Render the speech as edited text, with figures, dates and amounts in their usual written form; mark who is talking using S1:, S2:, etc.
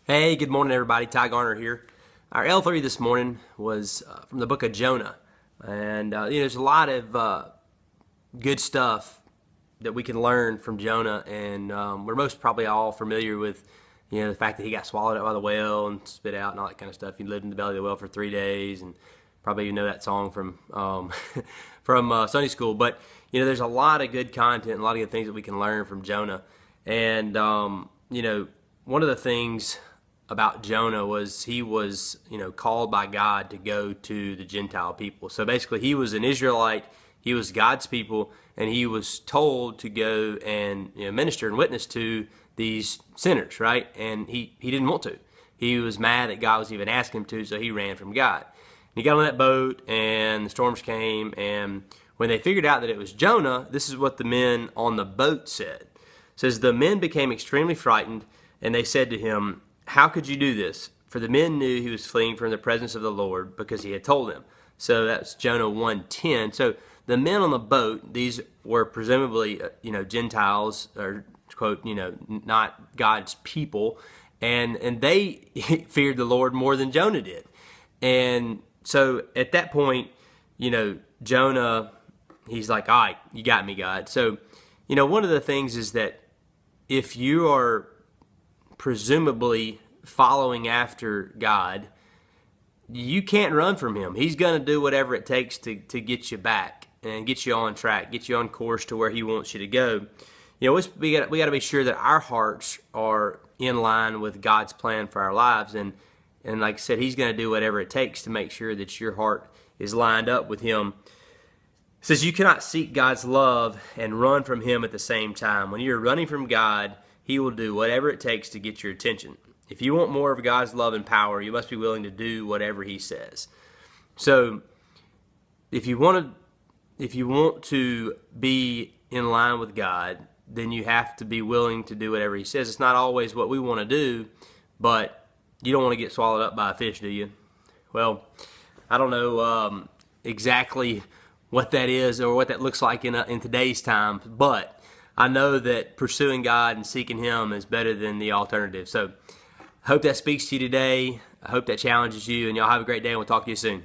S1: Hey, good morning, everybody. Ty Garner here. Our L3 this morning was from the book of Jonah. And, there's a lot of good stuff that we can learn from Jonah. And we're most probably all familiar with, the fact that he got swallowed up by the whale and spit out and all that kind of stuff. He lived in the belly of the whale for 3 days. And probably you know that song from from Sunday school. But, there's a lot of good content, a lot of good things that we can learn from Jonah. And, one of the things about Jonah was he was, called by God to go to the Gentile people. So basically, he was an Israelite, he was God's people, and he was told to go and minister and witness to these sinners, right? And he didn't want to. He was mad that God was even asking him to, so he ran from God. And he got on that boat, and the storms came, and when they figured out that it was Jonah, this is what the men on the boat said. It says, the men became extremely frightened, and they said to him, "How could you do this?" For the men knew he was fleeing from the presence of the Lord because he had told them. So that's Jonah 1:10. So the men on the boat, these were presumably, Gentiles, or quote, not God's people, and they feared the Lord more than Jonah did. And so at that point, Jonah, he's like, "All right, you got me, God." So, one of the things is that if you are presumably following after God, you can't run from him. He's going to do whatever it takes to get you back and get you on track, get you on course to where he wants you to go. We got to be sure that our hearts are in line with God's plan for our lives. And like I said, he's going to do whatever it takes to make sure that your heart is lined up with him. It says you cannot seek God's love and run from him at the same time. When you're running from God, he will do whatever it takes to get your attention. If you want more of God's love and power, you must be willing to do whatever he says. So if you want to be in line with God, then you have to be willing to do whatever he says. It's not always what we want to do, but you don't want to get swallowed up by a fish, do you? Well, I don't know exactly what that is or what that looks like in today's time, but I know that pursuing God and seeking him is better than the alternative. So I hope that speaks to you today. I hope that challenges you, and y'all have a great day, and we'll talk to you soon.